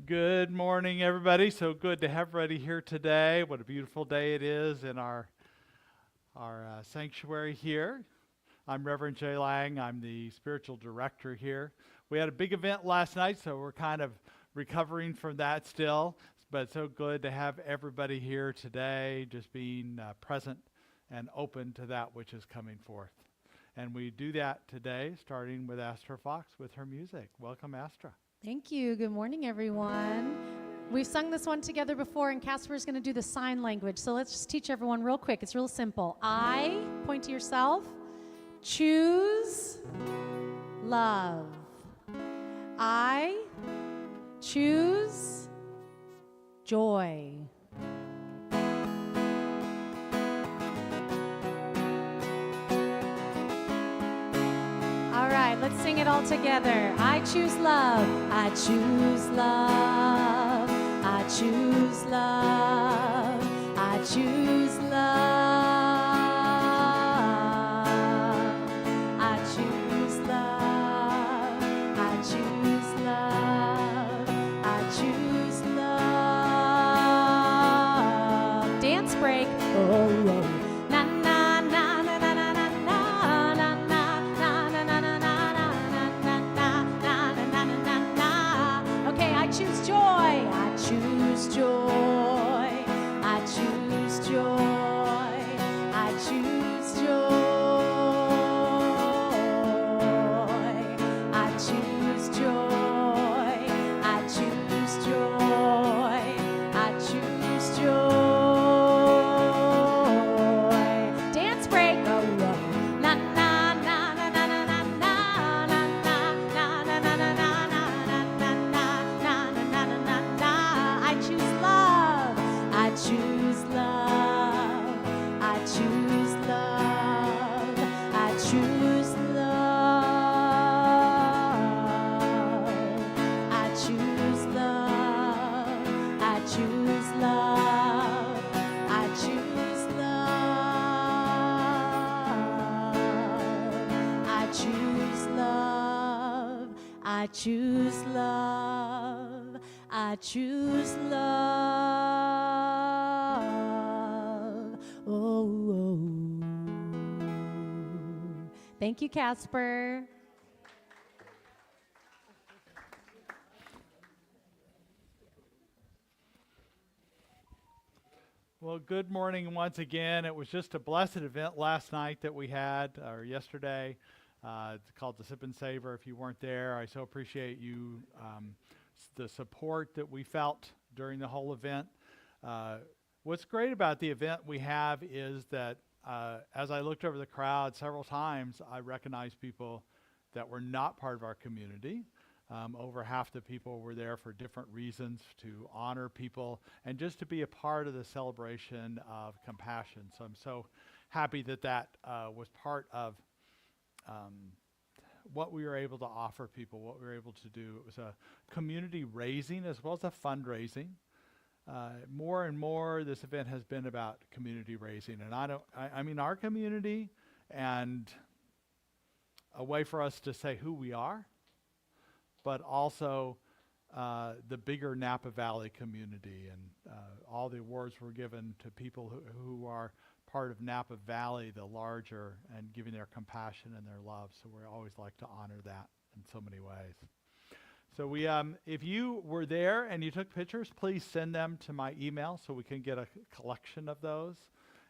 Good morning, everybody. So good to have everybody here today. What a beautiful day it is in our sanctuary here. I'm Reverend Jay Lang. I'm the spiritual director here. We had a big event last night, so we're kind of recovering from that still. But it's so good to have everybody here today, just being present and open to that which is coming forth. And we do that today, starting with Astra Fox with her music. Welcome, Astra. Thank you. Good morning, everyone. We've sung this one together before, and Casper's going to do the sign language. So let's just teach everyone real quick. It's real simple. I, point to yourself, choose love. I choose joy. All right, let's sing it all together. I choose love. I choose love. I choose love. I choose love. I choose love. I choose love. I choose love. Dance break. Oh, oh. I choose love. I choose love. Oh, oh. Thank you, Casper. Well, good morning once again. It was just a blessed event last night that we had, or yesterday. It's called the Sip and Savor. If you weren't there, I so appreciate you, the support that we felt during the whole event. What's great about the event we have is that as I looked over the crowd several times, I recognized people that were not part of our community. Over half the people were there for different reasons, to honor people and just to be a part of the celebration of compassion. So I'm so happy that that was part of what we were able to offer people, what we were able to do. It was a community raising as well as a fundraising. More and more, this event has been about community raising, and I mean our community, and a way for us to say who we are, but also the bigger Napa Valley community, and all the awards were given to people who are part of Napa Valley, the larger, and giving their compassion and their love. So we always like to honor that in so many ways. So we, if you were there and you took pictures, please send them to my email so we can get a collection of those.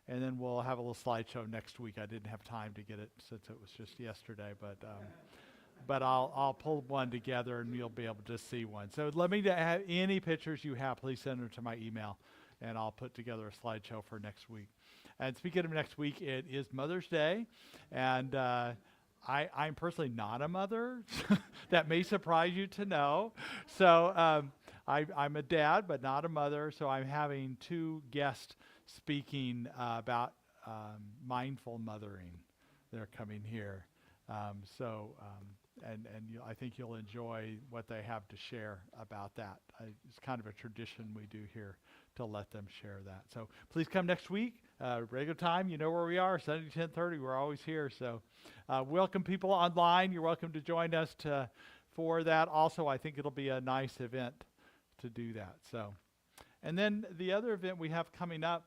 And then we'll have a little slideshow next week. I didn't have time to get it since it was just yesterday, but I'll pull one together and you'll be able to see one. So let me have any pictures you have, please send them to my email, and I'll put together a slideshow for next week. And speaking of next week, it is Mother's Day, and I'm personally not a mother. That may surprise you to know. So I'm a dad, but not a mother, so I'm having two guests speaking about mindful mothering. They're coming here. I think you'll enjoy what they have to share about that. It's kind of a tradition we do here to let them share that. So please come next week, regular time. You know where we are, Sunday 10:30. We're always here. So welcome people online. You're welcome to join us for that. Also, I think it'll be a nice event to do that. So, and then the other event we have coming up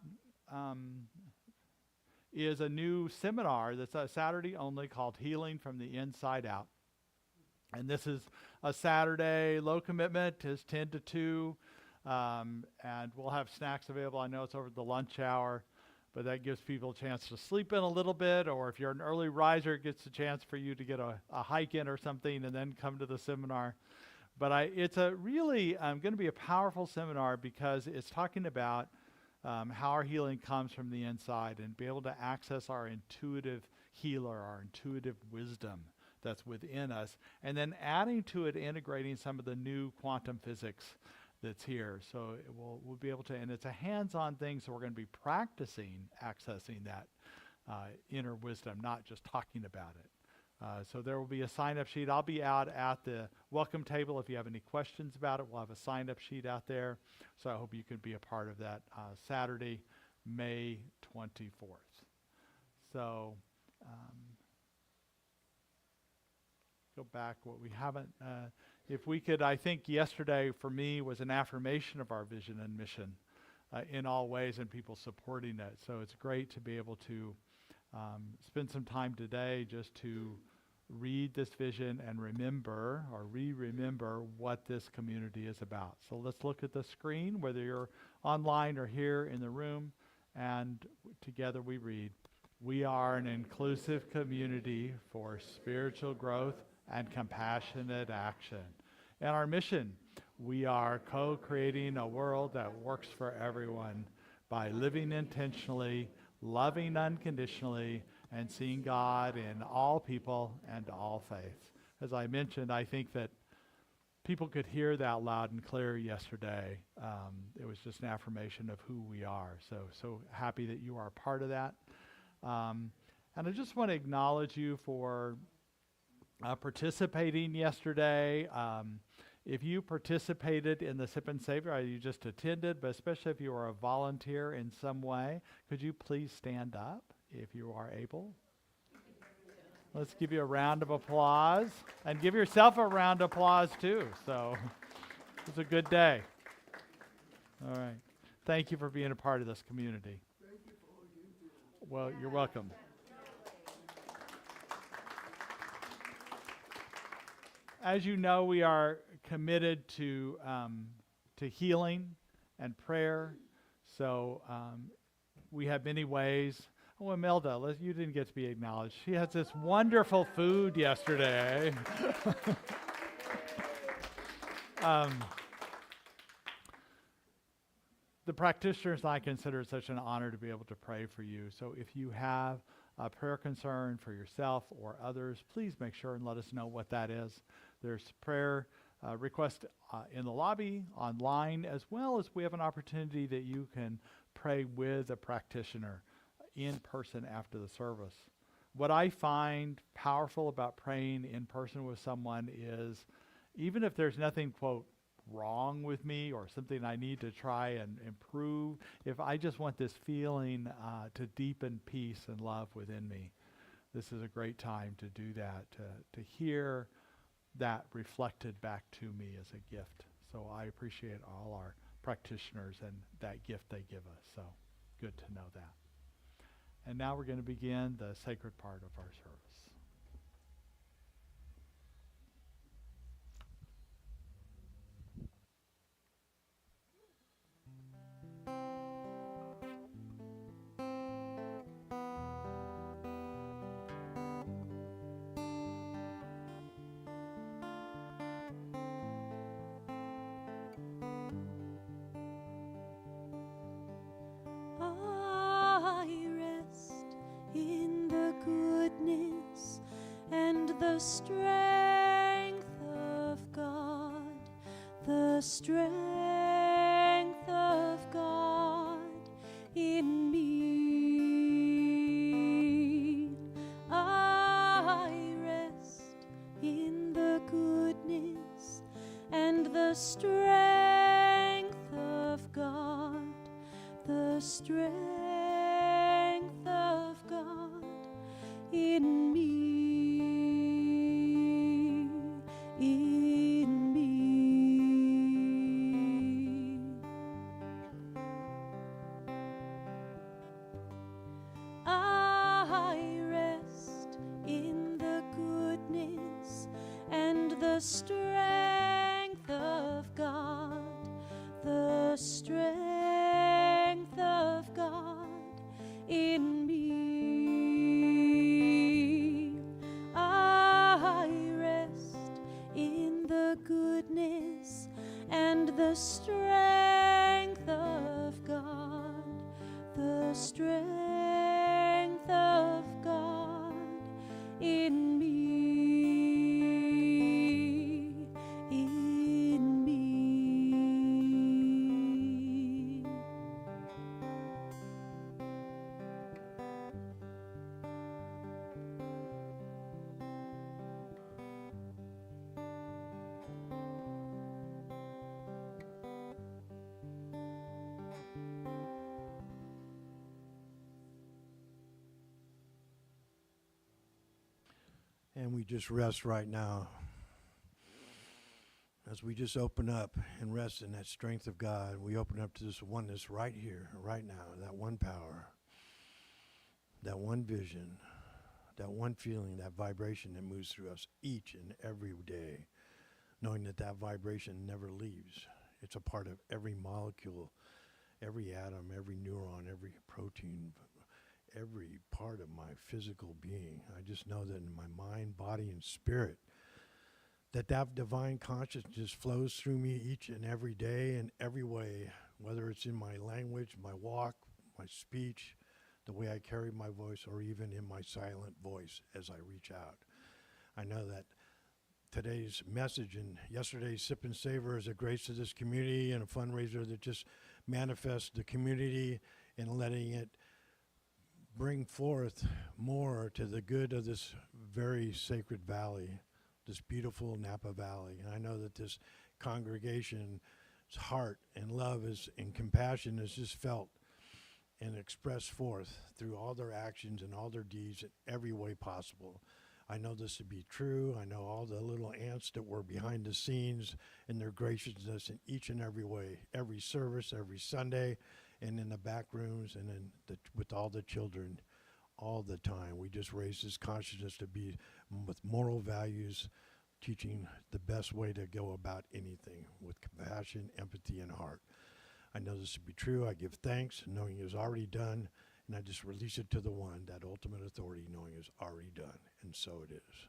is a new seminar that's a Saturday only called Healing from the Inside Out. And this is a Saturday, low commitment, is 10 to 2, and we'll have snacks available. I know it's over the lunch hour, but that gives people a chance to sleep in a little bit, or if you're an early riser, it gets a chance for you to get a hike in or something and then come to the seminar. But it's a really going to be a powerful seminar because it's talking about how our healing comes from the inside and be able to access our intuitive healer, our intuitive wisdom that's within us, and then adding to it, integrating some of the new quantum physics that's here. So we'll be able to, and it's a hands-on thing, so we're going to be practicing accessing that inner wisdom, not just talking about it. So there will be a sign-up sheet. I'll be out at the welcome table if you have any questions about it. We'll have a sign-up sheet out there. So I hope you can be a part of that Saturday, May 24th. So go back what we haven't, if we could, I think yesterday for me was an affirmation of our vision and mission in all ways and people supporting it. So it's great to be able to spend some time today just to read this vision and remember or remember what this community is about. So let's look at the screen, whether you're online or here in the room, and together we read, "We are an inclusive community for spiritual growth and compassionate action. And our mission, we are co-creating a world that works for everyone by living intentionally, loving unconditionally, and seeing God in all people and all faiths." As I mentioned, I think that people could hear that loud and clear yesterday. It was just an affirmation of who we are. So happy that you are a part of that. And I just want to acknowledge you for participating yesterday. If you participated in the Sip and Savor, or you just attended, but especially if you are a volunteer in some way, could you please stand up if you are able? Let's give you a round of applause, and give yourself a round of applause too. So it was a good day. All right. Thank you for being a part of this community. Thank you for all you do. Well, you're welcome. As you know, we are committed to healing and prayer. So we have many ways. Oh, Imelda, you didn't get to be acknowledged. She has this wonderful food yesterday. The practitioners I consider it such an honor to be able to pray for you. So if you have a prayer concern for yourself or others, please make sure and let us know what that is. There's prayer request in the lobby, online, as well as we have an opportunity that you can pray with a practitioner in person after the service. What I find powerful about praying in person with someone is, even if there's nothing, quote, wrong with me or something I need to try and improve, if I just want this feeling to deepen peace and love within me, this is a great time to do that, to hear that reflected back to me as a gift. So I appreciate all our practitioners and that gift they give us. So good to know that. And now we're going to begin the sacred part of our service. The strength of God, the strength of God in me. I rest in the goodness and the strength of God, the strength of God in me. In me. the strength of God, the strength of God in me. I rest in the goodness and the strength of God, the strength of God in me, in me. And we just rest right now. As we just open up and rest in that strength of God, we open up to this oneness right here, right now, that one power, that one vision, that one feeling, that vibration that moves through us each and every day, knowing that that vibration never leaves. It's a part of every molecule, every atom, every neuron, every protein, every part of my physical being. I just know that in my mind, body, and spirit, that divine consciousness flows through me each and every day in every way, whether it's in my language, my walk, my speech, the way I carry my voice, or even in my silent voice as I reach out. I know that today's message and yesterday's Sip and Savor is a grace to this community and a fundraiser that just manifests the community and letting it bring forth more to the good of this very sacred valley, this beautiful Napa Valley. And I know that this congregation's heart and love and compassion is just felt and expressed forth through all their actions and all their deeds in every way possible. I know this to be true. I know all the little ants that were behind the scenes and their graciousness in each and every way, every service, every Sunday, and in the back rooms and with all the children all the time. We just raise this consciousness to be with moral values, teaching the best way to go about anything with compassion, empathy, and heart. I know this to be true. I give thanks, knowing it is already done, and I just release it to the one, that ultimate authority, knowing it is already done, and so it is.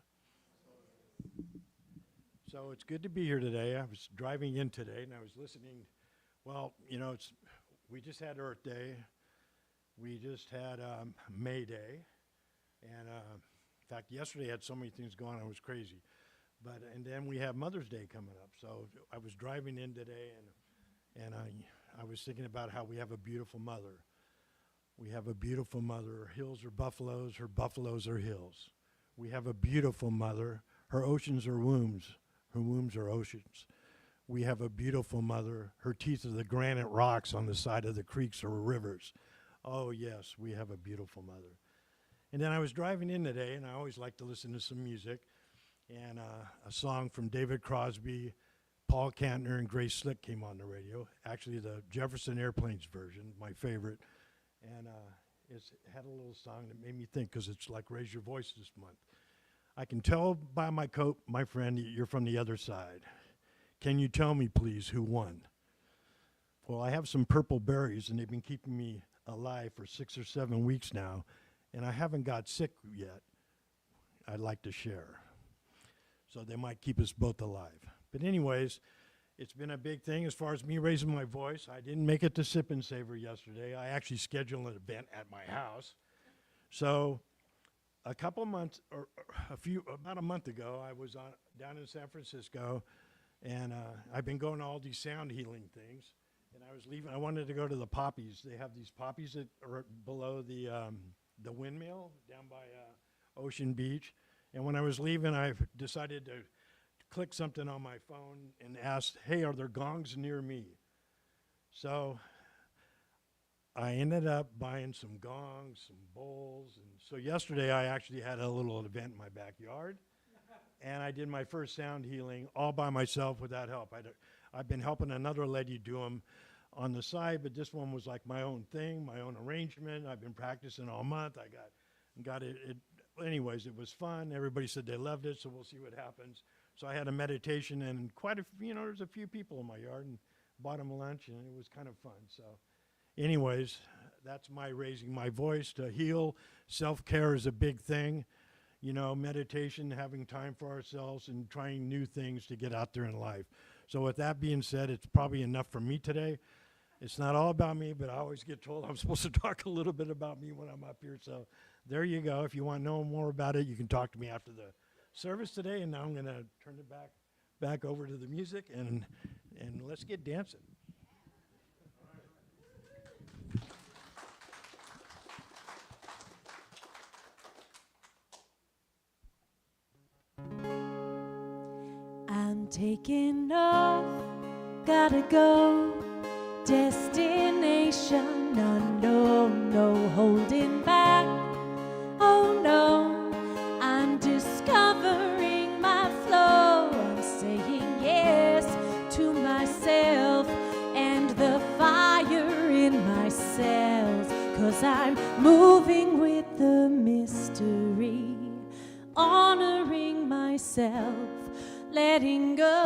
So it's good to be here today. I was driving in today, and I was listening. Well, you know, we just had Earth Day. We just had May Day. And in fact, yesterday I had so many things going on, it was crazy. And then we have Mother's Day coming up. So I was driving in today, and I was thinking about how we have a beautiful mother. We have a beautiful mother. Her hills are buffaloes. Her buffaloes are hills. We have a beautiful mother. Her oceans are wombs. Her wombs are oceans. We have a beautiful mother. Her teeth are the granite rocks on the side of the creeks or rivers. Oh, yes, we have a beautiful mother. And then I was driving in today, and I always like to listen to some music, and a song from David Crosby, Paul Kantner, and Grace Slick came on the radio. Actually, the Jefferson Airplanes version, my favorite. And it had a little song that made me think, because it's like Raise Your Voice this month. I can tell by my coat, my friend, you're from the other side. Can you tell me, please, who won? Well, I have some purple berries, and they've been keeping me alive for 6 or 7 weeks now, and I haven't got sick yet. I'd like to share. So they might keep us both alive. But anyways, it's been a big thing as far as me raising my voice. I didn't make it to Sip and Savor yesterday. I actually scheduled an event at my house. So a couple months, or about a month ago, I was down in San Francisco, and I've been going to all these sound healing things. And I was leaving. I wanted to go to the poppies. They have these poppies that are below the windmill down by Ocean Beach. And when I was leaving, I decided to click something on my phone and asked, hey, are there gongs near me? So I ended up buying some gongs, some bowls. And so yesterday I actually had a little event in my backyard. And I did my first sound healing all by myself without help. I've been helping another lady do them on the side, but this one was like my own thing, my own arrangement. I've been practicing all month. I got it. Anyways, it was fun. Everybody said they loved it, so we'll see what happens. So I had a meditation, and there's a few people in my yard, and bought them lunch, and it was kind of fun. So anyways, that's my raising my voice to heal. Self-care is a big thing. Meditation, having time for ourselves, and trying new things to get out there in life. So with that being said, it's probably enough for me today. It's not all about me, but I always get told I'm supposed to talk a little bit about me when I'm up here. So there you go. If you want to know more about it, you can talk to me after the service today. And now I'm going to turn it back over to the music, and let's get dancing. I'm taking off, gotta go. Destination unknown, no holding back. Oh no, I'm discovering my flow. I'm saying yes to myself and the fire in my cells. 'Cause I'm moving with the mystery, honoring myself, letting go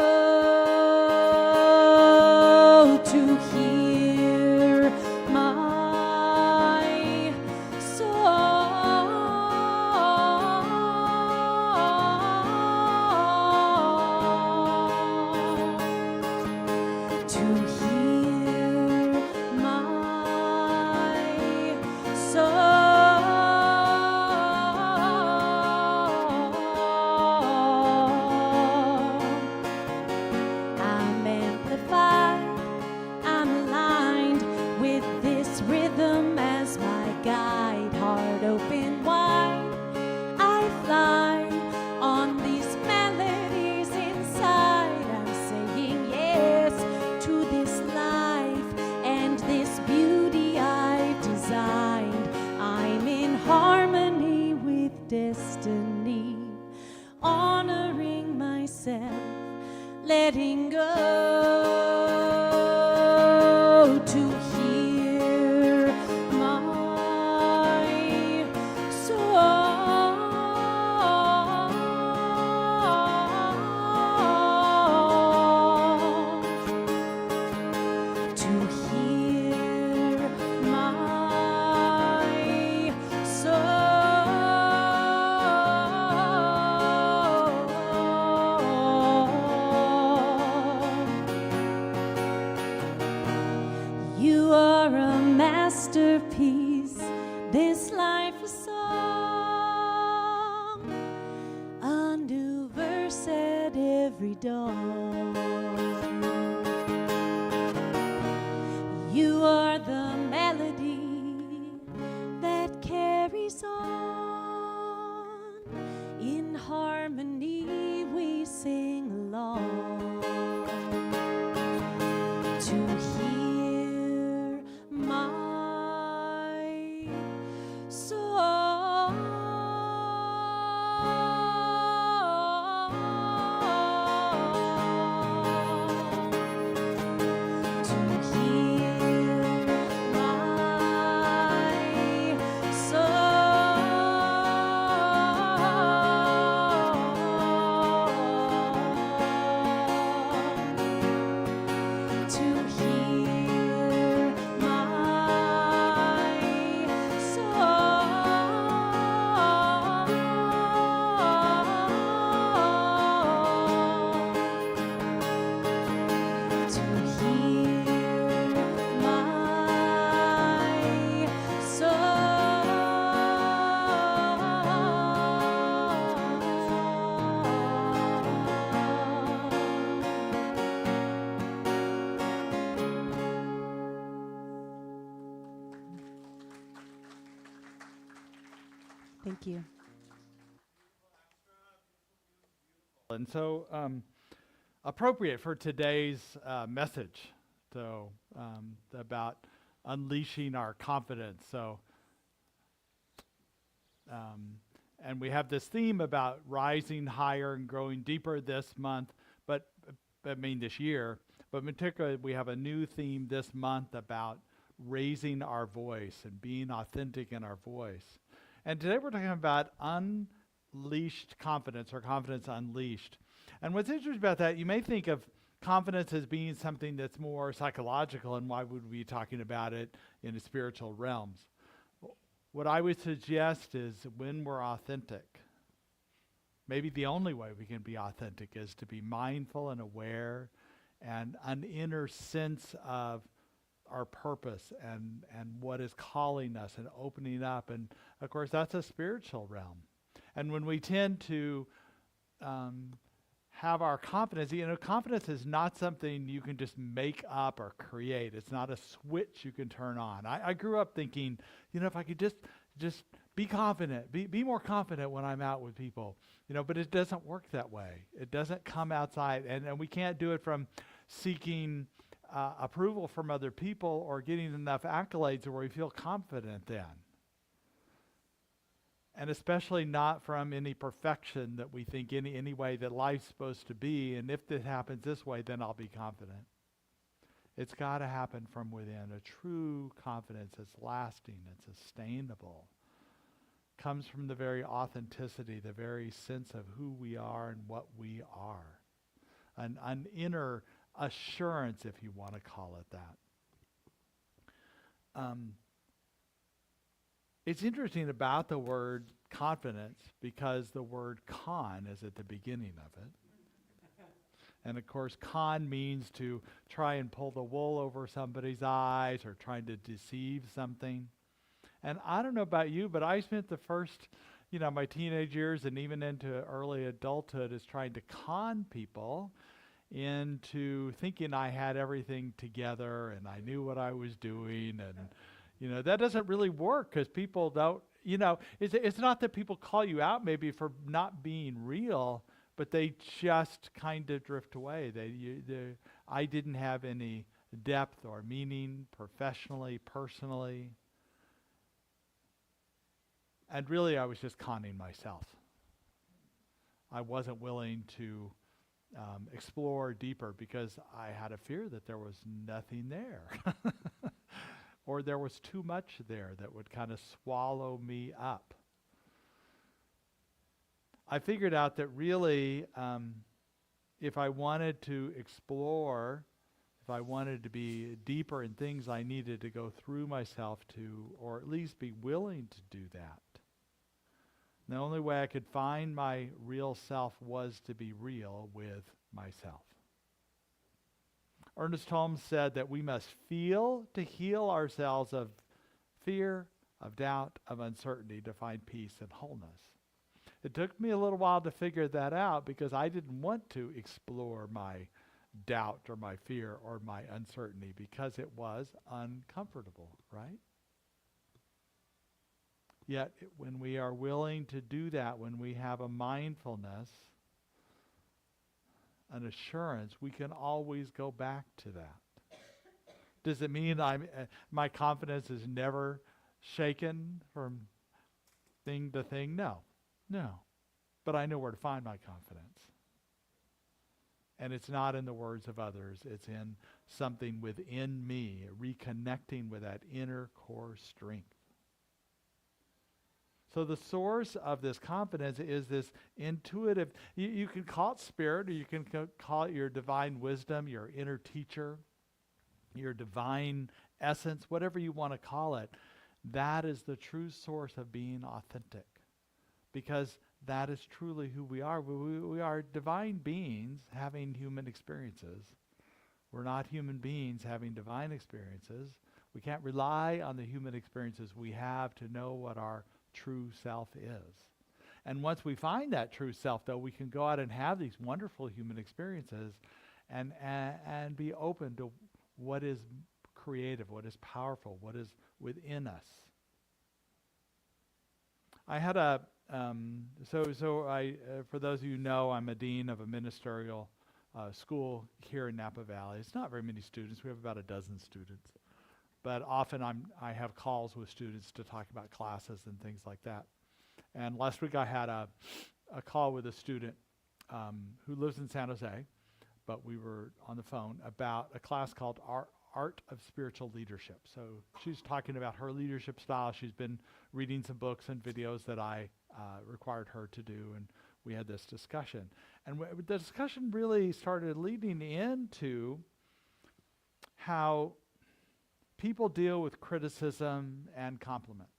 to hear my song, to hear my song. I'm amplified, I'm aligned with this rhythm as my guide. Heart open wide, I fly on these melodies inside. I'm saying yes to this life and this beauty I've designed. I'm in harmony with destiny, honoring myself, letting go to hear my song, to hear my song. You are a masterpiece, this life a song, a new verse at every dawn. You are the melody that carries on. In harmony we sing along, to hear my song, to hear my song, to hear my song, to hear my Thank you. And so appropriate for today's message, so about unleashing our confidence. So and we have this theme about rising higher and growing deeper this month, but this year, but particularly we have a new theme this month about raising our voice and being authentic in our voice. And today we're talking about unleashed confidence or confidence unleashed. And what's interesting about that, you may think of confidence as being something that's more psychological, and why would we be talking about it in the spiritual realms? What I would suggest is when we're authentic, maybe the only way we can be authentic is to be mindful and aware and an inner sense of our purpose and what is calling us and opening up. And of course, that's a spiritual realm. And when we tend to have our confidence, confidence is not something you can just make up or create. It's not a switch you can turn on. I grew up thinking, if I could just be confident, be more confident when I'm out with people, but it doesn't work that way. It doesn't come outside, and we can't do it from seeking approval from other people or getting enough accolades where we feel confident then. And especially not from any perfection that we think any way that life's supposed to be. And if it happens this way, then I'll be confident. It's got to happen from within. A true confidence that's lasting and sustainable comes from the very authenticity, the very sense of who we are and what we are. An inner assurance, if you want to call it that. It's interesting about the word confidence because the word con is at the beginning of it. And of course, con means to try and pull the wool over somebody's eyes or trying to deceive something. And I don't know about you, but I spent the first, my teenage years and even into early adulthood is trying to con people into thinking I had everything together and I knew what I was doing. And that doesn't really work because people don't, it's not that people call you out maybe for not being real, but they just kind of drift away. I didn't have any depth or meaning professionally, personally. And really, I was just conning myself. I wasn't willing to explore deeper because I had a fear that there was nothing there. Or there was too much there that would kind of swallow me up. I figured out that really, if I wanted to explore, if I wanted to be deeper in things, I needed to go through myself to, or at least be willing to do that. The only way I could find my real self was to be real with myself. Ernest Holmes said that we must feel to heal ourselves of fear, of doubt, of uncertainty to find peace and wholeness. It took me a little while to figure that out because I didn't want to explore my doubt or my fear or my uncertainty because it was uncomfortable, right? Yet when we are willing to do that, when we have a mindfulness, an assurance, we can always go back to that. Does it mean my confidence is never shaken from thing to thing? No. But I know where to find my confidence. And it's not in the words of others. It's in something within me, reconnecting with that inner core strength. So the source of this confidence is this intuitive, you can call it spirit, or you can call it your divine wisdom, your inner teacher, your divine essence, whatever you want to call it. That is the true source of being authentic, because that is truly who we are. We are divine beings having human experiences. We're not human beings having divine experiences. We can't rely on the human experiences we have to know what our true self is. And once we find that true self, though, we can go out and have these wonderful human experiences and be open to what is creative, what is powerful, what is within us. I had for those of you who know, I'm a dean of a ministerial school here in Napa Valley. It's not very many students. We have about a dozen students. But often I have calls with students to talk about classes and things like that. And last week I had a call with a student who lives in San Jose, but we were on the phone about a class called Art of Spiritual Leadership. So she's talking about her leadership style. She's been reading some books and videos that I required her to do, and we had this discussion. And the discussion really started leading into how people deal with criticism and compliments.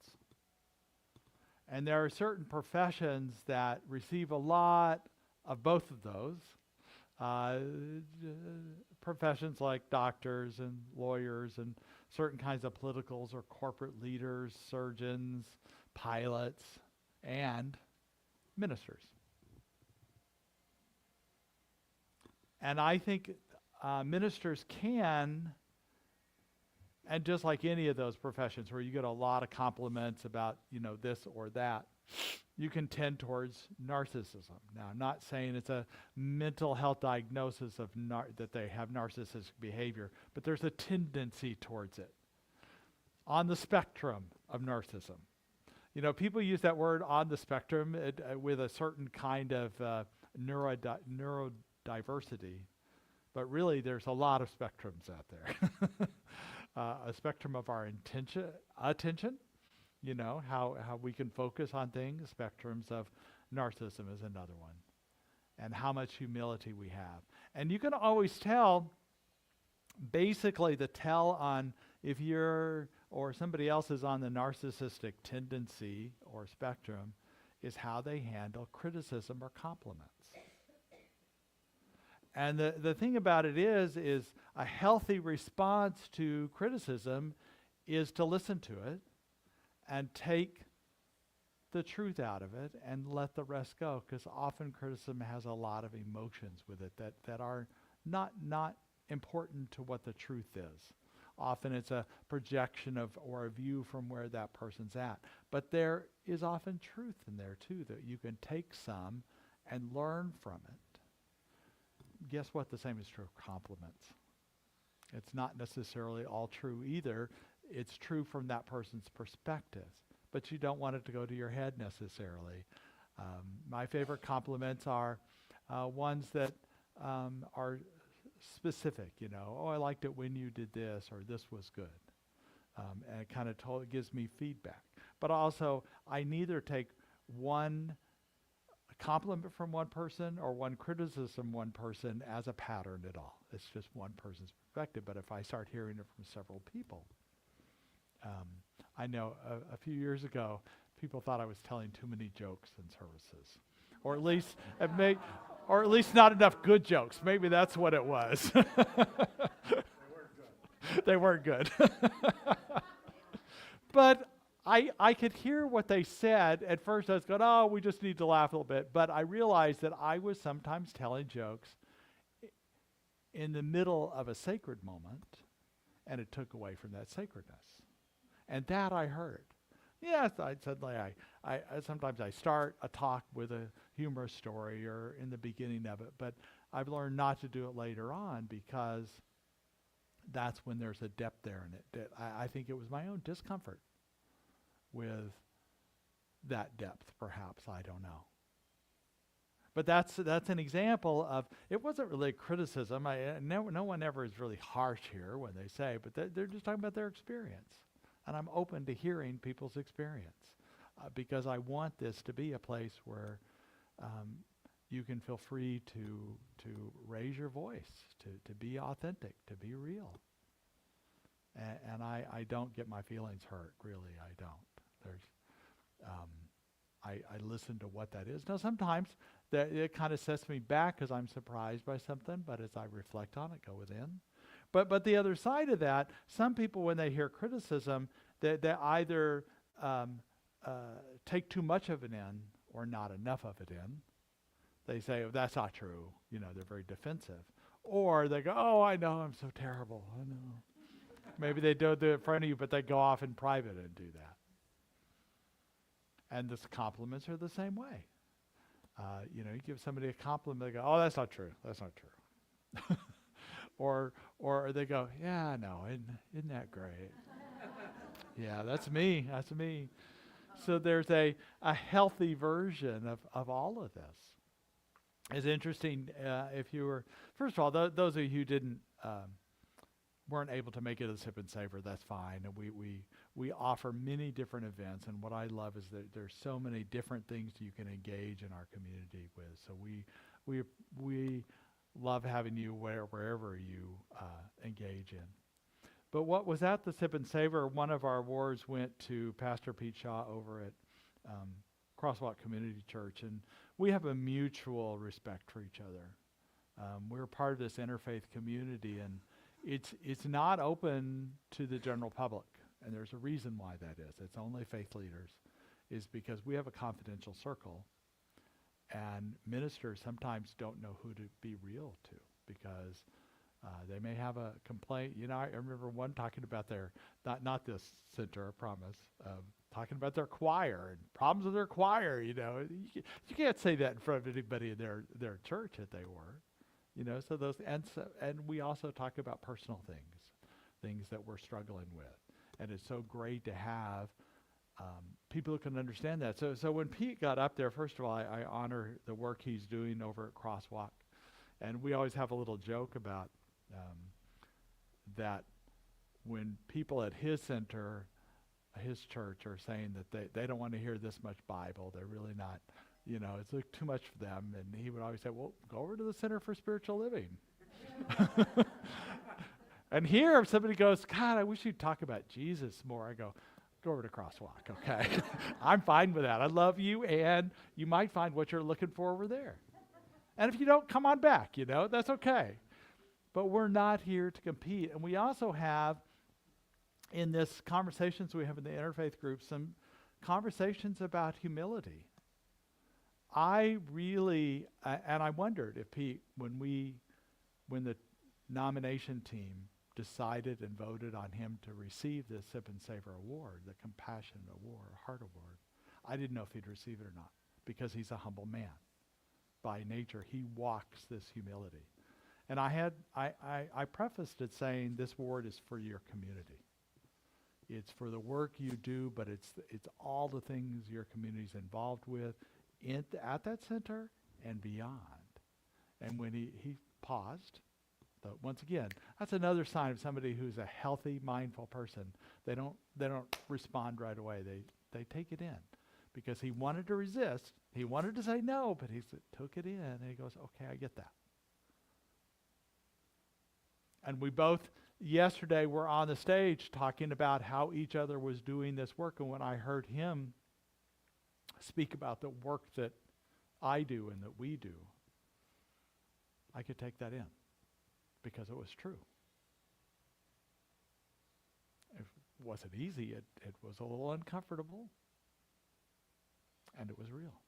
And there are certain professions that receive a lot of both of those. Professions like doctors and lawyers and certain kinds of politicals or corporate leaders, surgeons, pilots, and ministers. And I think ministers can, and just like any of those professions where you get a lot of compliments about, this or that, you can tend towards narcissism. Now, I'm not saying it's a mental health diagnosis of that they have narcissistic behavior, but there's a tendency towards it. On the spectrum of narcissism. People use that word on the spectrum with a certain kind of neurodiversity, but really there's a lot of spectrums out there. A spectrum of our attention, how we can focus on things. Spectrums of narcissism is another one. And how much humility we have. And you can always tell, basically the tell on if you're or somebody else is on the narcissistic tendency or spectrum is how they handle criticism or compliments. And the thing about it is a healthy response to criticism is to listen to it and take the truth out of it and let the rest go, because often criticism has a lot of emotions with it that are not important to what the truth is. Often it's a projection of or a view from where that person's at. But there is often truth in there too, that you can take some and learn from it. Guess what? The same is true of compliments. It's not necessarily all true either. It's true from that person's perspective, but you don't want it to go to your head necessarily. My favorite compliments are ones that are specific, oh, I liked it when you did this, or this was good. And it kind of gives me feedback. But also, I neither take one compliment from one person or one criticism from one person as a pattern at all. It's just one person's perspective. But if I start hearing it from several people, I know a few years ago, people thought I was telling too many jokes in services, or at least not enough good jokes. Maybe that's what it was. They weren't good. But I could hear what they said. At first I was going, oh, we just need to laugh a little bit. But I realized that I was sometimes telling jokes in the middle of a sacred moment, and it took away from that sacredness. And that I heard. Yes, I sometimes I start a talk with a humorous story or in the beginning of it, but I've learned not to do it later on, because that's when there's a depth there in it. I think it was my own discomfort with that depth, perhaps, I don't know. But that's an example of, it wasn't really a criticism. No one ever is really harsh here when they say, but they're just talking about their experience. And I'm open to hearing people's experience, because I want this to be a place where you can feel free to raise your voice, to be authentic, to be real. And I don't get my feelings hurt, really, I don't. I listen to what that is. Now, sometimes it kind of sets me back because I'm surprised by something, but as I reflect on it, go within. But the other side of that, some people, when they hear criticism, they either take too much of it in or not enough of it in. They say, oh, that's not true. They're very defensive. Or they go, oh, I know, I'm so terrible. I know. Maybe they don't do it in front of you, but they go off in private and do that. And the compliments are the same way. You give somebody a compliment, they go, oh, that's not true. That's not true. Or they go, yeah, I know, isn't that great? Yeah, that's me. That's me. So there's a healthy version of all of this. It's interesting if you were, first of all, those of you who weren't able to make it a sip and savor, that's fine. And we offer many different events, and what I love is that there's so many different things you can engage in our community with. So we love having you wherever you engage in. But what was at the Sip and Savor, one of our awards went to Pastor Pete Shaw over at Crosswalk Community Church, and we have a mutual respect for each other. We're part of this interfaith community, and it's not open to the general public, and there's a reason why that is. It's only faith leaders, is because we have a confidential circle, and ministers sometimes don't know who to be real to because they may have a complaint. You know, I remember one talking about their, not this center, I promise, talking about their choir and problems with their choir. You know, you can't say that in front of anybody in their church that they were. You know, so those, and we also talk about personal things that we're struggling with. And it's so great to have people who can understand that. So when Pete got up there, first of all, I honor the work he's doing over at Crosswalk. And we always have a little joke about that when people at his center, his church, are saying that they don't want to hear this much Bible, they're really not, you know, it's like too much for them. And he would always say, well, go over to the Center for Spiritual Living. And here, if somebody goes, God, I wish you'd talk about Jesus more, I go over to Crosswalk, okay? I'm fine with that. I love you, and you might find what you're looking for over there. And if you don't, come on back, you know, that's okay. But we're not here to compete. And we also have, in this conversations we have in the interfaith group, some conversations about humility. I really, and I wondered if Pete, when the nomination team decided and voted on him to receive the Sip and Savor Award, the Compassion Award, Heart Award, I didn't know if he'd receive it or not, because he's a humble man. By nature, he walks this humility. And I prefaced it saying this award is for your community. It's for the work you do, but it's all the things your community's involved with at that center and beyond. And when he paused, but once again, that's another sign of somebody who's a healthy, mindful person. They don't respond right away. They take it in, because he wanted to resist. He wanted to say no, but he took it in, and he goes, okay, I get that. And we both, yesterday, were on the stage talking about how each other was doing this work, and when I heard him speak about the work that I do and that we do, I could take that in, because it was true. It wasn't easy. It was a little uncomfortable. And it was real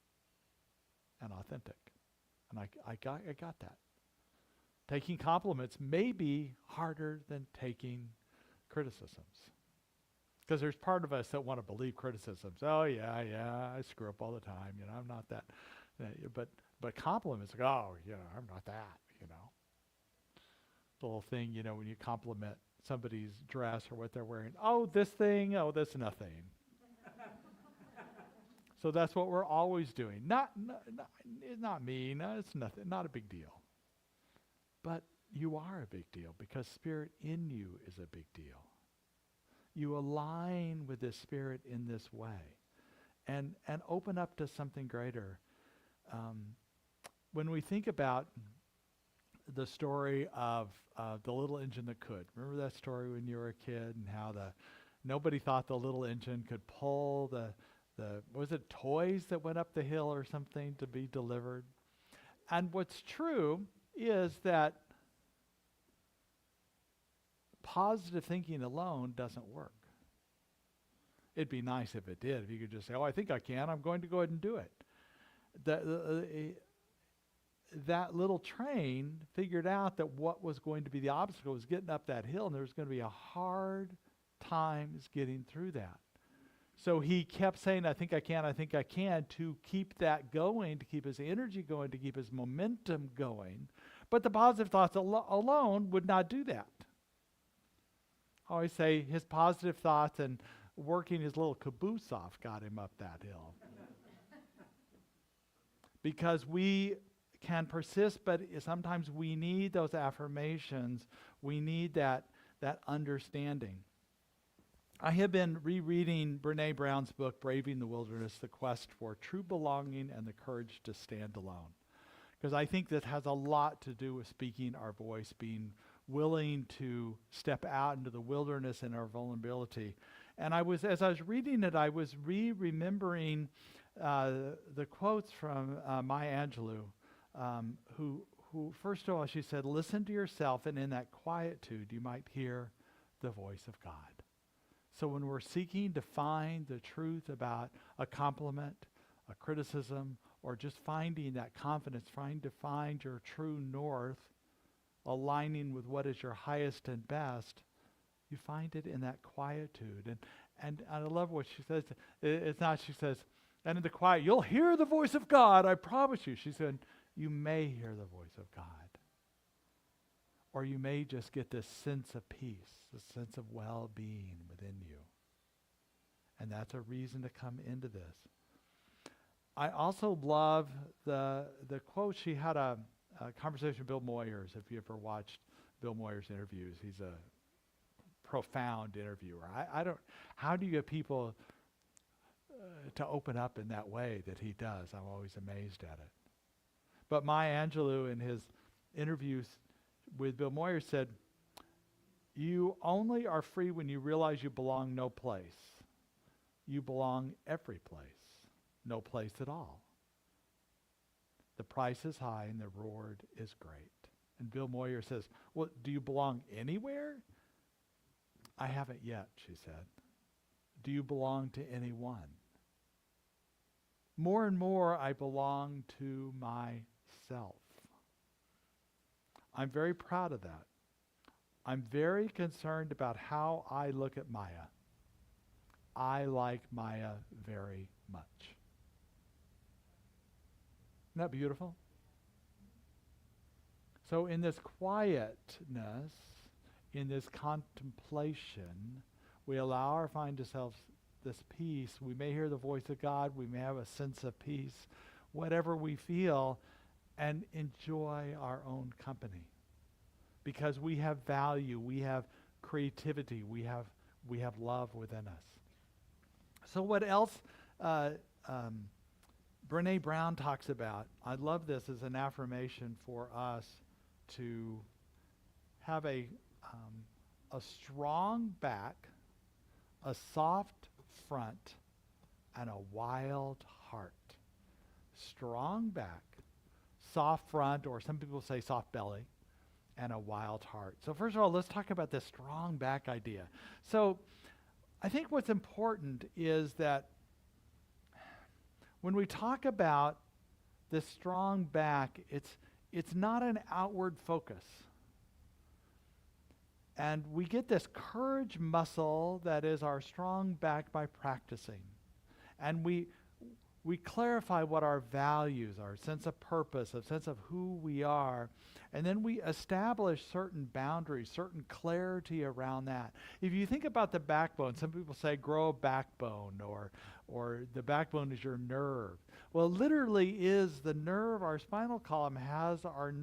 and authentic. And I got that. Taking compliments may be harder than taking criticisms. Because there's part of us that want to believe criticisms. Oh, yeah, I screw up all the time. You know, I'm not that. But compliments, like, oh, yeah, I'm not that, you know. The little thing, you know, when you compliment somebody's dress or what they're wearing. Oh, this thing, oh, that's nothing. So that's what we're always doing. Not me, no, it's nothing, not a big deal. But you are a big deal, because Spirit in you is a big deal. You align with the Spirit in this way and open up to something greater. When we think about the story of the little engine that could. Remember that story when you were a kid, and how nobody thought the little engine could pull the was it toys that went up the hill or something to be delivered? And what's true is that positive thinking alone doesn't work. It'd be nice if it did, if you could just say, oh, I think I can, I'm going to go ahead and do it. That little train figured out that what was going to be the obstacle was getting up that hill, and there was going to be a hard times getting through that. So he kept saying, I think I can, to keep that going, to keep his energy going, to keep his momentum going. But the positive thoughts alone would not do that. I always say his positive thoughts and working his little caboose off got him up that hill. Because we can persist, but sometimes we need those affirmations. We need that understanding. I have been rereading Brene Brown's book, Braving the Wilderness, The Quest for True Belonging and the Courage to Stand Alone. Because I think that has a lot to do with speaking our voice, being willing to step out into the wilderness and our vulnerability. And as I was reading it, I was remembering the quotes from Maya Angelou, who first of all, she said, listen to yourself, and in that quietude, you might hear the voice of God. So when we're seeking to find the truth about a compliment, a criticism, or just finding that confidence, trying to find your true north, aligning with what is your highest and best, you find it in that quietude. And I love what she says. It's not, she says, and in the quiet, you'll hear the voice of God, I promise you. She said, you may hear the voice of God. Or you may just get this sense of peace, this sense of well-being within you. And that's a reason to come into this. I also love the quote. She had a conversation with Bill Moyers. If you ever watched Bill Moyers' interviews, he's a profound interviewer. How do you get people to open up in that way that he does? I'm always amazed at it. But Maya Angelou, in his interviews with Bill Moyers, said, you only are free when you realize you belong no place. You belong every place. No place at all. The price is high and the reward is great. And Bill Moyer says, well, do you belong anywhere? I haven't yet, she said. Do you belong to anyone? More and more, I belong to myself. I'm very proud of that. I'm very concerned about how I look at Maya. I like Maya very much. Isn't that beautiful? So in this quietness, in this contemplation, we allow our find ourselves this peace. We may hear the voice of God. We may have a sense of peace, whatever we feel, and enjoy our own company. Because we have value, we have creativity, we have love within us. So what else Brene Brown talks about, I love this as an affirmation for us to have a strong back, a soft front, and a wild heart. Strong back, soft front, or some people say soft belly, and a wild heart. So first of all, let's talk about this strong back idea. So I think what's important is that when we talk about this strong back, it's not an outward focus. And we get this courage muscle that is our strong back by practicing. And we clarify what our values are, sense of purpose, a sense of who we are. And then we establish certain boundaries, certain clarity around that. If you think about the backbone, some people say grow a backbone, or the backbone is your nerve. Well, it literally is the nerve. Our spinal column has our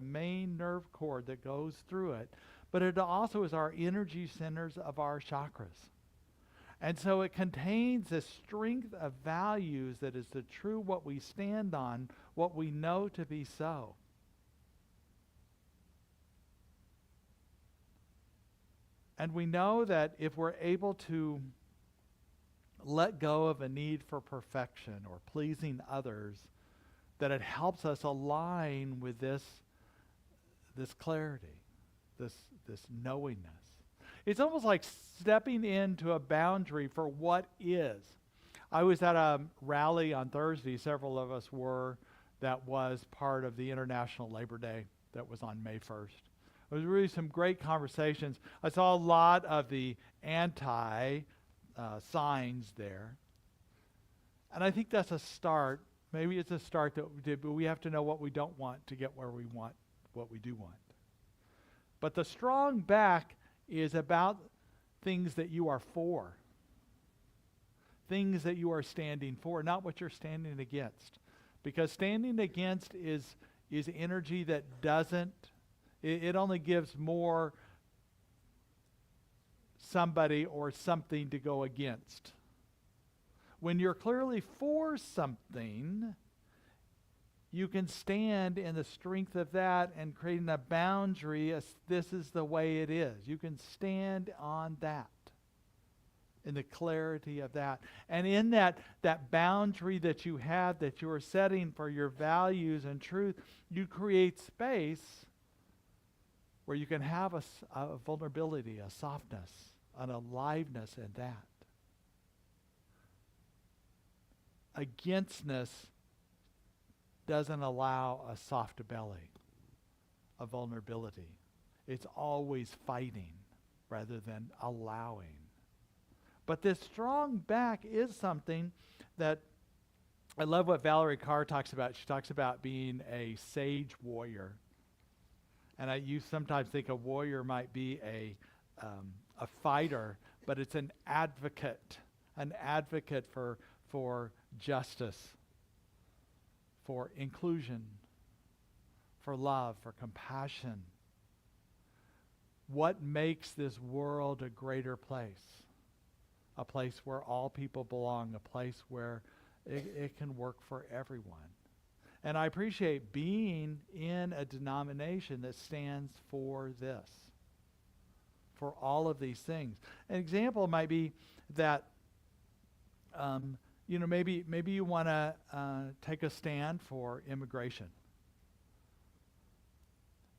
main nerve cord that goes through it. But it also is our energy centers of our chakras. And so it contains this strength of values that is the true what we stand on, what we know to be so. And we know that if we're able to let go of a need for perfection or pleasing others, that it helps us align with this clarity, this knowingness. It's almost like stepping into a boundary for what is. I was at a rally on Thursday, several of us were, that was part of the International Labor Day that was on May 1st. It was really some great conversations. I saw a lot of the signs there. And I think that's a start. Maybe it's a start but we have to know what we don't want to get where we want what we do want. But the strong back is about things that you are for. Things that you are standing for, not what you're standing against. Because standing against is energy that doesn't, it only gives more somebody or something to go against. When you're clearly for something, you can stand in the strength of that and creating a boundary as this is the way it is. You can stand on that, in the clarity of that. And in that boundary that you have, that you are setting for your values and truth, you create space where you can have a vulnerability, a softness, an aliveness in that. Againstness doesn't allow a soft belly, a vulnerability. It's always fighting rather than allowing. But this strong back is something that I love what Valerie Carr talks about. She talks about being a sage warrior. And you sometimes think a warrior might be a fighter, but it's an advocate for justice, for inclusion, for love, for compassion. What makes this world a greater place? A place where all people belong, a place where it can work for everyone. And I appreciate being in a denomination that stands for this, for all of these things. An example might be that, maybe you want to take a stand for immigration.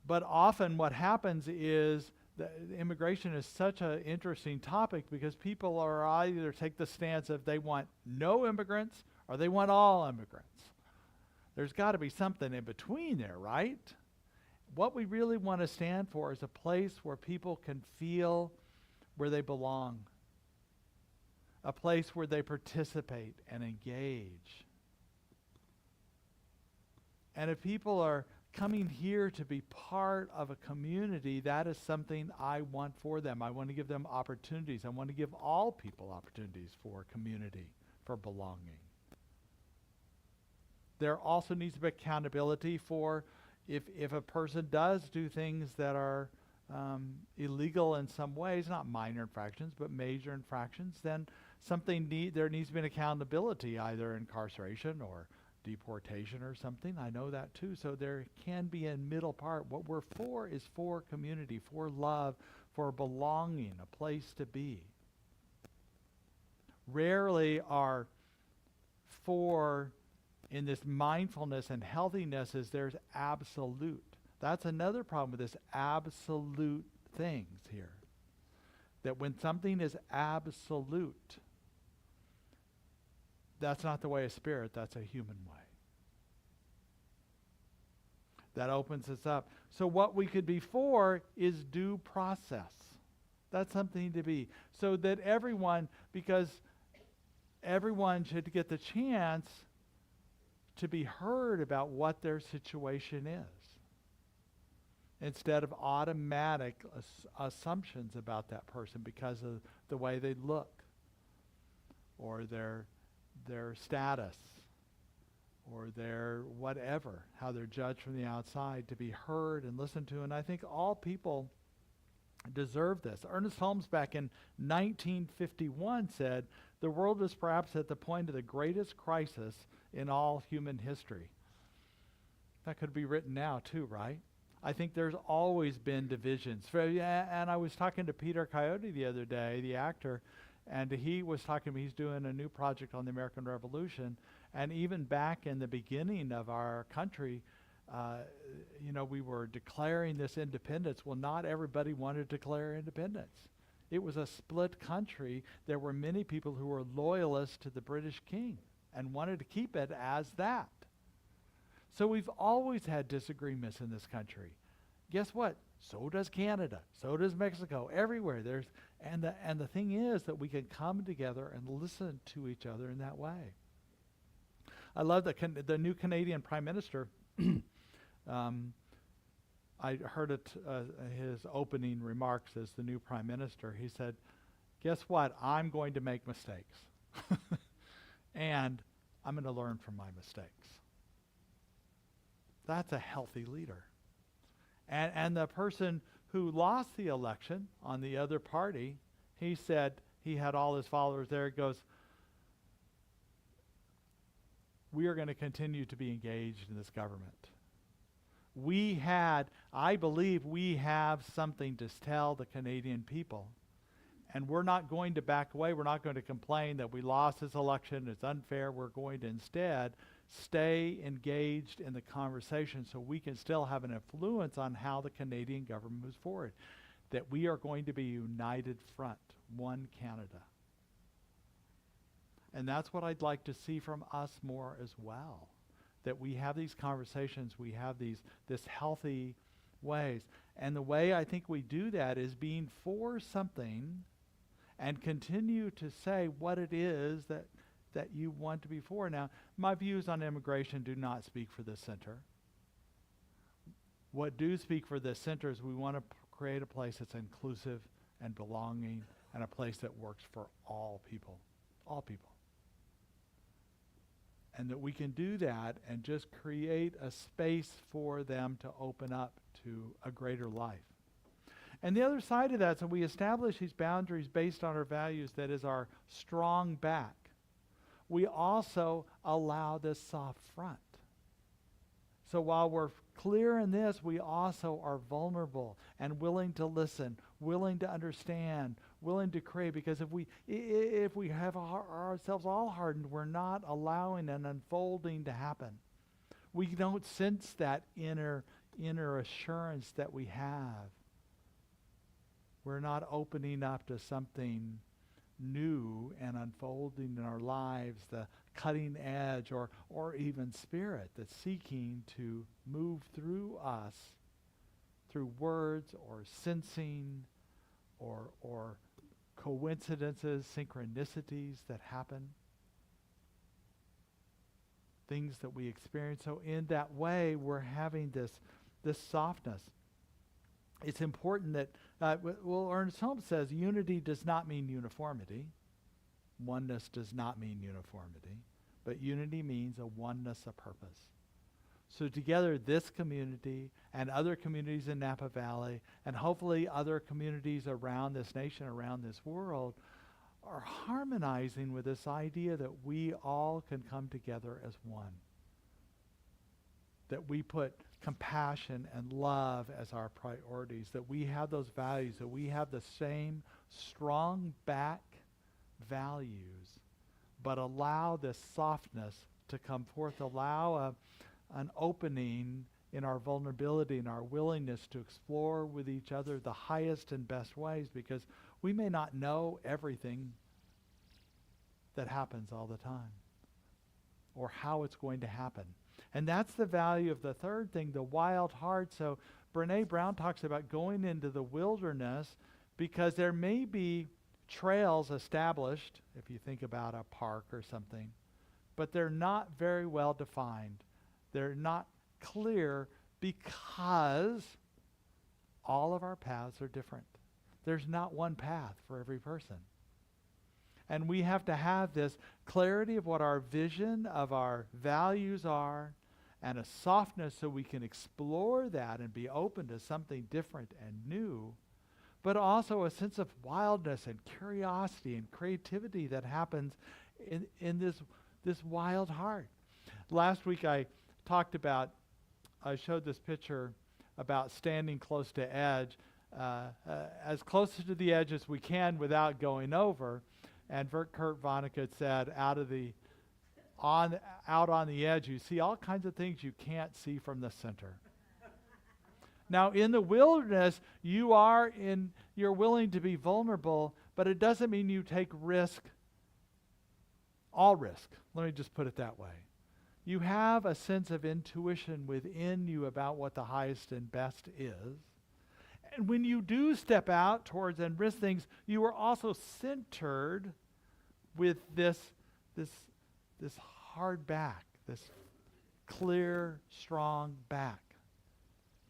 But often what happens is that immigration is such an interesting topic because people are either take the stance of they want no immigrants or they want all immigrants. There's got to be something in between there, right? What we really want to stand for is a place where people can feel where they belong, a place where they participate and engage. And if people are coming here to be part of a community, that is something I want for them. I want to give them opportunities. I want to give all people opportunities for community, for belonging. There also needs to be accountability for if a person does do things that are illegal in some ways, not minor infractions, but major infractions, then there needs to be an accountability, either incarceration or deportation or something. I know that too. So there can be a middle part. What we're for is for community, for love, for belonging, a place to be. Rarely are for in this mindfulness and healthiness is there's absolute. That's another problem with this absolute things here. That when something is absolute, that's not the way of spirit, that's a human way. That opens us up. So what we could be for is due process. That's something to be. So that because everyone should get the chance to be heard about what their situation is, instead of automatic assumptions about that person because of the way they look or their status or their whatever, how they're judged from the outside, to be heard and listened to. And I think all people deserve this. Ernest Holmes back in 1951 said, "The world is perhaps at the point of the greatest crisis in all human history." That could be written now too, right? I think there's always been divisions. And I was talking to Peter Coyote the other day, the actor, and he was talking to me, he's doing a new project on the American Revolution. And even back in the beginning of our country, we were declaring this independence. Well, not everybody wanted to declare independence. It was a split country. There were many people who were loyalists to the British king and wanted to keep it as that. So we've always had disagreements in this country. Guess what? So does Canada. So does Mexico. Everywhere and the thing is that we can come together and listen to each other in that way. I love the new Canadian Prime Minister. I heard his opening remarks as the new Prime Minister. He said, "Guess what? I'm going to make mistakes." And I'm going to learn from my mistakes. That's a healthy leader. And the person who lost the election on the other party He said, he had all his followers there. He goes, we are going to continue to be engaged in this government. I believe we have something to tell the Canadian people. And we're not going to back away. We're not going to complain that we lost this election, it's unfair. We're going to instead stay engaged in the conversation so we can still have an influence on how the Canadian government moves forward. That we are going to be a united front, one Canada. And that's what I'd like to see from us more as well. That we have these conversations, we have this healthy ways. And the way I think we do that is being for something and continue to say what it is that you want to be for. Now, my views on immigration do not speak for this center. What do speak for this center is we want to create a place that's inclusive and belonging and a place that works for all people. All people. And that we can do that and just create a space for them to open up to a greater life. And the other side of that, so we establish these boundaries based on our values, that is our strong back. We also allow this soft front. So while we're clear in this, we also are vulnerable and willing to listen, willing to understand, willing to create. Because if we have ourselves all hardened, we're not allowing an unfolding to happen. We don't sense that inner assurance that we have. We're not opening up to something new and unfolding in our lives, the cutting edge or even spirit that's seeking to move through us through words or sensing or coincidences, synchronicities that happen, things that we experience. So in that way, we're having this softness. It's important that, Ernest Holmes says, unity does not mean uniformity. Oneness does not mean uniformity. But unity means a oneness of purpose. So together, this community and other communities in Napa Valley, and hopefully other communities around this nation, around this world, are harmonizing with this idea that we all can come together as one. That we put compassion and love as our priorities, that we have those values, that we have the same strong back values, but allow this softness to come forth, allow an opening in our vulnerability and our willingness to explore with each other the highest and best ways, because we may not know everything that happens all the time or how it's going to happen. And that's the value of the third thing, the wild heart. So Brene Brown talks about going into the wilderness because there may be trails established, if you think about a park or something, but they're not very well defined. They're not clear because all of our paths are different. There's not one path for every person. And we have to have this clarity of what our vision of our values are, and a softness so we can explore that and be open to something different and new, but also a sense of wildness and curiosity and creativity that happens in this wild heart. Last week I showed this picture about standing close to edge, as close to the edge as we can without going over. And Kurt Vonnegut said, out on the edge, you see all kinds of things you can't see from the center. Now, in the wilderness, you're willing to be vulnerable, but it doesn't mean you take risk, all risk. Let me just put it that way. You have a sense of intuition within you about what the highest and best is. And when you do step out towards and risk things, you are also centered with this hard back, this clear, strong back.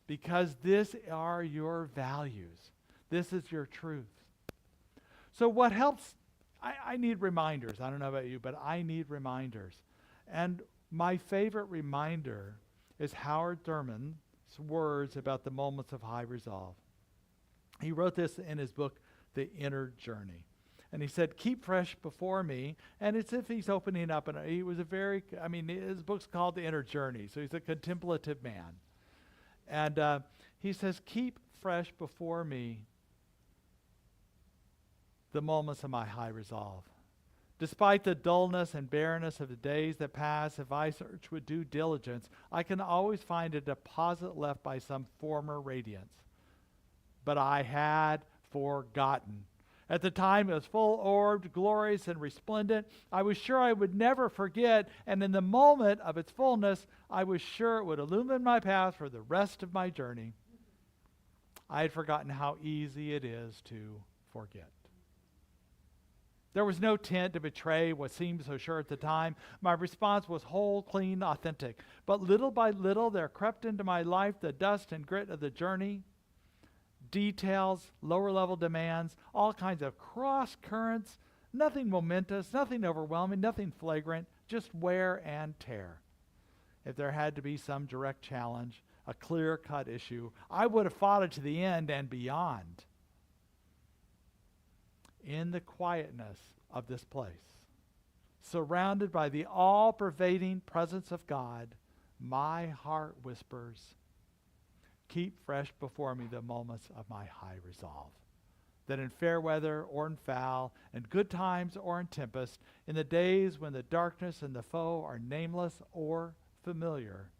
Because this are your values. This is your truth. So what helps, I need reminders. I don't know about you, but I need reminders. And my favorite reminder is Howard Thurman's words about the moments of high resolve. He wrote this in his book, the inner journey. And he said, keep fresh before me. And it's if he's opening up. And he was his book's called The Inner Journey. So he's a contemplative man. And he says, keep fresh before me the moments of my high resolve. Despite the dullness and barrenness of the days that pass, if I search with due diligence, I can always find a deposit left by some former radiance. But I had forgotten. At the time, it was full-orbed, glorious, and resplendent. I was sure I would never forget, and in the moment of its fullness, I was sure it would illumine my path for the rest of my journey. I had forgotten how easy it is to forget. There was no tent to betray what seemed so sure at the time. My response was whole, clean, authentic. But little by little, there crept into my life the dust and grit of the journey, details, lower-level demands, all kinds of cross currents, nothing momentous, nothing overwhelming, nothing flagrant, just wear and tear. If there had to be some direct challenge, a clear-cut issue, I would have fought it to the end and beyond. In the quietness of this place, surrounded by the all-pervading presence of God, my heart whispers, keep fresh before me the moments of my high resolve, that in fair weather or in foul, in good times or in tempest, in the days when the darkness and the foe are nameless or familiar,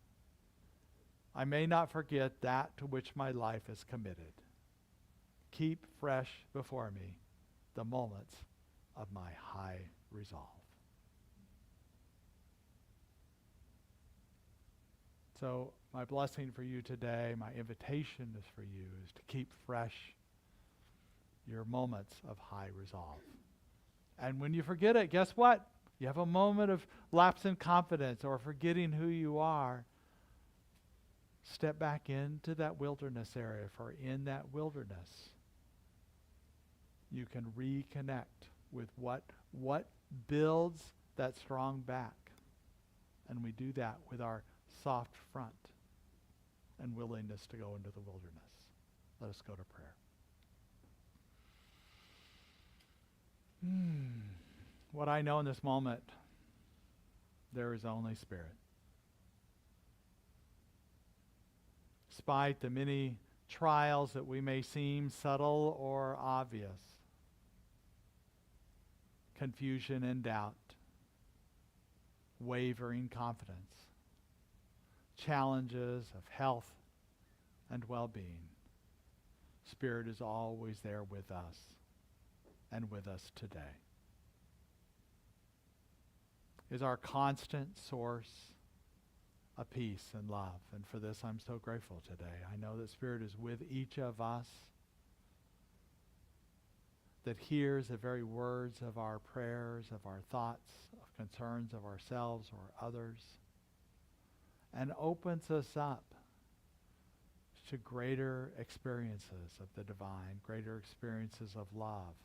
I may not forget that to which my life is committed. Keep fresh before me the moments of my high resolve. So my blessing for you today, my invitation is for you, is to keep fresh your moments of high resolve. And when you forget it, guess what? You have a moment of lapse in confidence or forgetting who you are. Step back into that wilderness area, for in that wilderness, you can reconnect with what builds that strong back. And we do that with our soft front and willingness to go into the wilderness. Let us go to prayer. What I know in this moment, there is only Spirit. Despite the many trials that we may seem subtle or obvious, confusion and doubt, wavering confidence, challenges of health and well-being, Spirit is always there with us and with us today. Is our constant source of peace and love. And for this, I'm so grateful today. I know that Spirit is with each of us, that hears the very words of our prayers, of our thoughts, of concerns of ourselves or others, and opens us up to greater experiences of the divine, greater experiences of love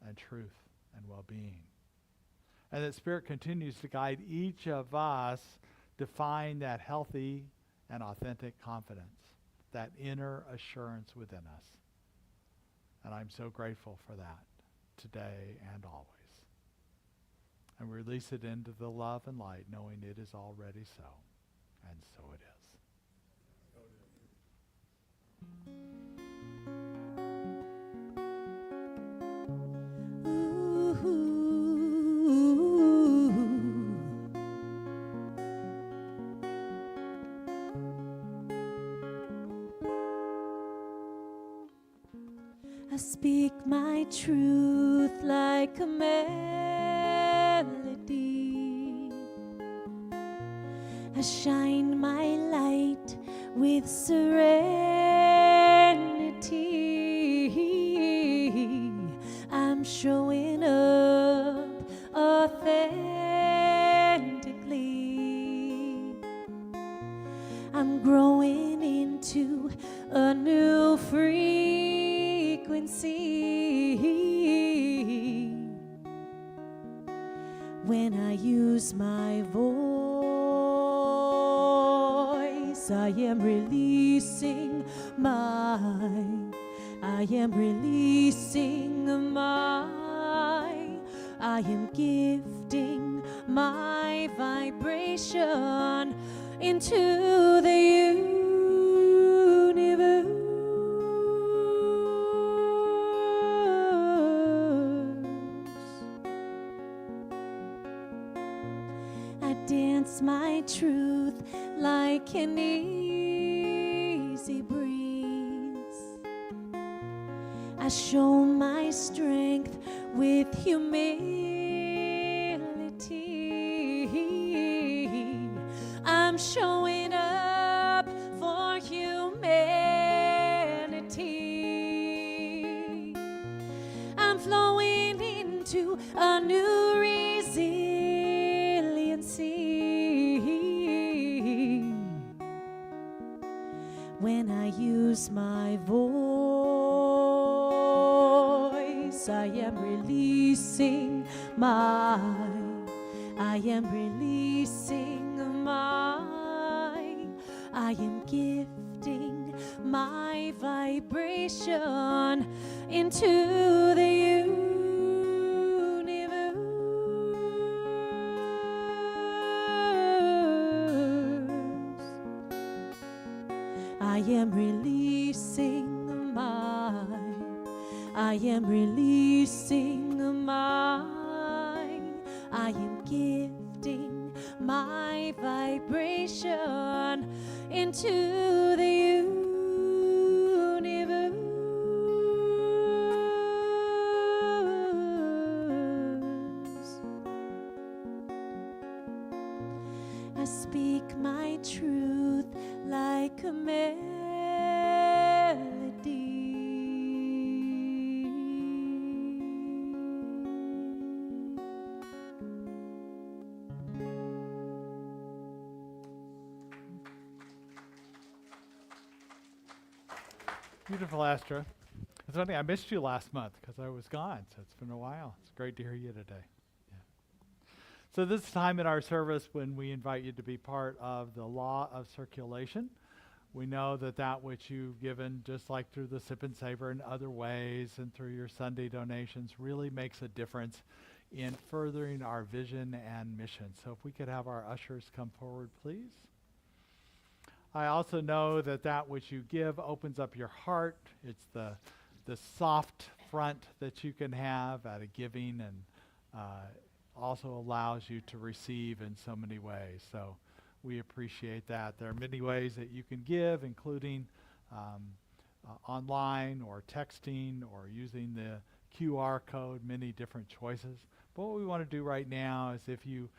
and truth and well-being. And that Spirit continues to guide each of us to find that healthy and authentic confidence, that inner assurance within us. And I'm so grateful for that today and always. And release it into the love and light, knowing it is already so. And so it is. I speak my truth like a melody. I shine my light with serenity. I'm showing up authentically. I'm growing into a new frequency. When I use my voice, I am releasing my I am releasing I am gifting my vibration into the universe. I dance my truth like an easy breeze. I show my strength with humility. I'm showing up for humanity. I'm flowing into a new resiliency. When I use my voice, I am releasing I am gifting my vibration into the universe. I am releasing I am gifting my vibration into the universe. I speak my truth like a melody. Beautiful, Astra. It's funny, I missed you last month because I was gone, so it's been a while. It's great to hear you today. Yeah. So this time in our service when we invite you to be part of the law of circulation, we know that that which you've given, just like through the Sip and Savor and other ways and through your Sunday donations, really makes a difference in furthering our vision and mission. So if we could have our ushers come forward, please. I also know that that which you give opens up your heart. It's the soft front that you can have out of giving, and also allows you to receive in so many ways. So we appreciate that. There are many ways that you can give, including online or texting or using the QR code, many different choices. But what we want to do right now is if you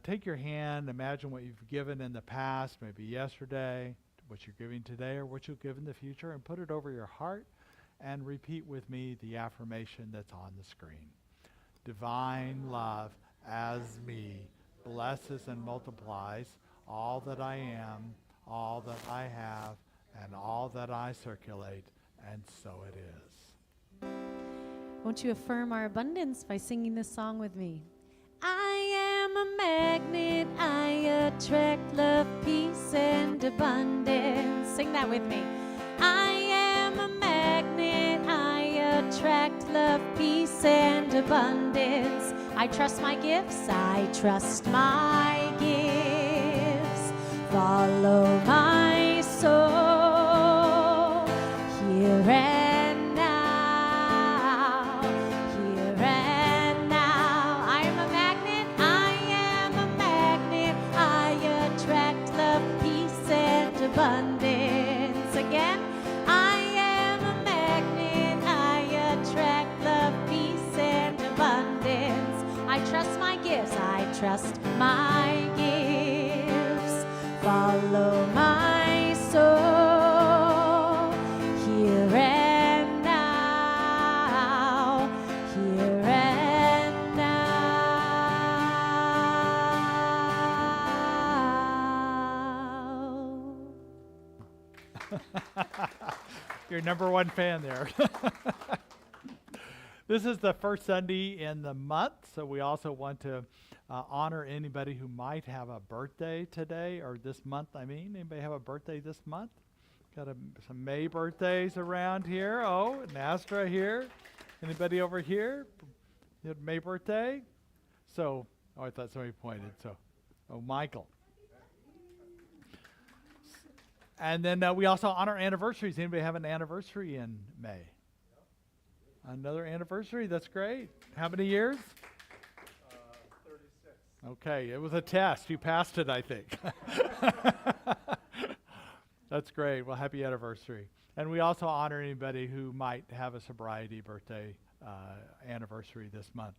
take your hand, imagine what you've given in the past, maybe yesterday, what you're giving today, or what you'll give in the future, and put it over your heart and repeat with me the affirmation that's on the screen. Divine love as me blesses and multiplies all that I am, all that I have, and all that I circulate, and so it is. Won't you affirm our abundance by singing this song with me? I am a magnet, I attract love, peace, and abundance. Sing that with me. I am a magnet, I attract love, peace, and abundance. I trust my gifts, I trust my gifts. Follow my soul, here and now, here and now. I am a magnet, I am a magnet, I attract love, peace, and abundance. Again, I am a magnet, I attract love, peace, and abundance. I trust my gifts, I trust my gifts. Follow my soul, here and now, here and now. Your number one fan there. This is the first Sunday in the month, so we also want to honor anybody who might have a birthday today, or this month, I mean. Anybody have a birthday this month? Got some May birthdays around here. Oh, and Astra here. Anybody over here? You had May birthday? So, oh, I thought somebody pointed. So, oh, Michael. And then we also honor anniversaries. Anybody have an anniversary in May? Another anniversary? That's great. How many years? 36. Okay, it was a test. You passed it, I think. That's great. Well, happy anniversary. And we also honor anybody who might have a sobriety birthday anniversary this month.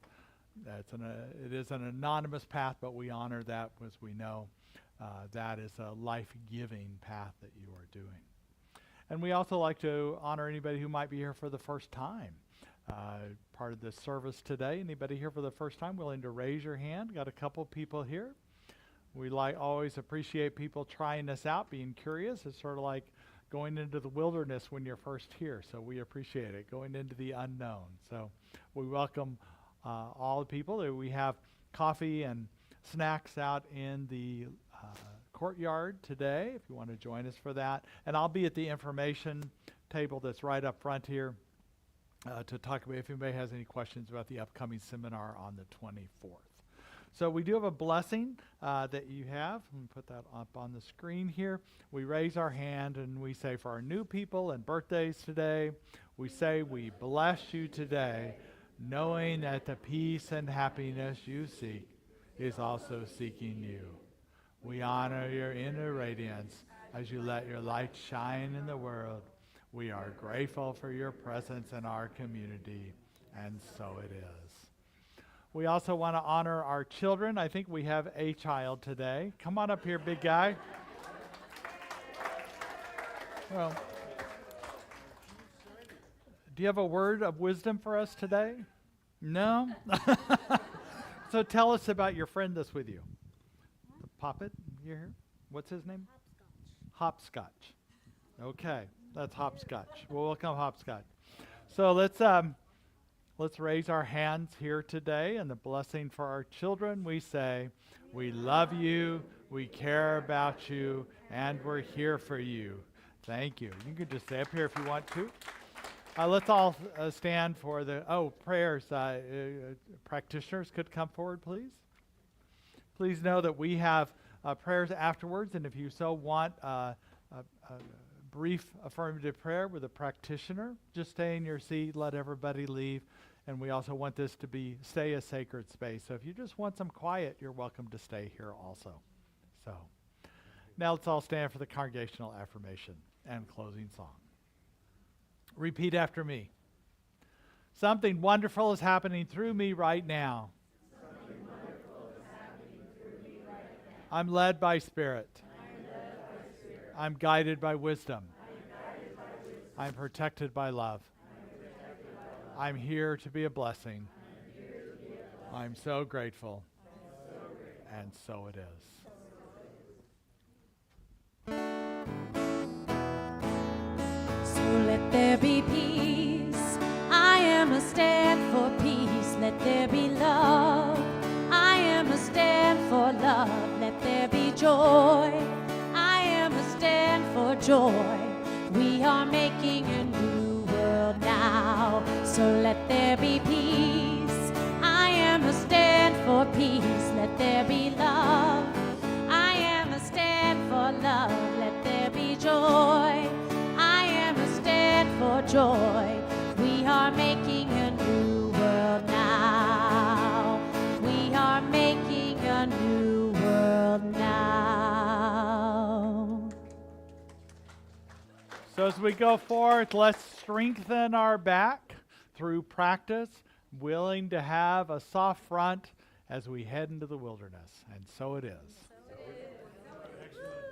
It is an anonymous path, but we honor that as we know that is a life-giving path that you are doing. And we also like to honor anybody who might be here for the first time. Part of this service today. Anybody here for the first time willing to raise your hand? Got a couple people here. We always appreciate people trying this out, being curious. It's sort of like going into the wilderness when you're first here. So we appreciate it, going into the unknown. So we welcome all the people. We have coffee and snacks out in the courtyard today if you want to join us for that. And I'll be at the information table that's right up front here to talk about if anybody has any questions about the upcoming seminar on the 24th. So we do have a blessing that you have. Let me put that up on the screen here. We raise our hand and we say for our new people and birthdays today, we say we bless you today, knowing that the peace and happiness you seek is also seeking you. We honor your inner radiance as you let your light shine in the world. We are grateful for your presence in our community, and so it is. We also want to honor our children. I think we have a child today. Come on up here, big guy. Well, do you have a word of wisdom for us today? No? So tell us about your friend that's with you. The puppet, you're here? What's his name? Hopscotch. Okay, that's Hopscotch. Well, welcome Hopscotch. So let's raise our hands here today, and the blessing for our children. We say, we love you, we care about you, and we're here for you. Thank you. You can just stay up here if you want to. Let's all stand for the prayers. Practitioners could come forward, please. Please know that we have prayers afterwards, and if you so want a brief affirmative prayer with a practitioner, just stay in your seat, let everybody leave. And we also want this to stay a sacred space. So if you just want some quiet, you're welcome to stay here also. So now let's all stand for the congregational affirmation and closing song. Repeat after me. Something wonderful is happening through me right now. I'm led by Spirit. I'm guided by wisdom. I'm protected by love. I'm here to be a blessing. I'm so grateful. And so it is. So let there be peace. I am a stand for peace. Let there be love. I am a stand for love. Let there be joy. I am a stand for joy. We are making a new world now. So let there be peace. I am a stand for peace. Let there be love. I am a stand for love. Let there be joy. I am a stand for joy. We are making a new world now. We are making a new world now. So as we go forth, let's strengthen our back through practice, willing to have a soft front as we head into the wilderness. And so it is. Excellent.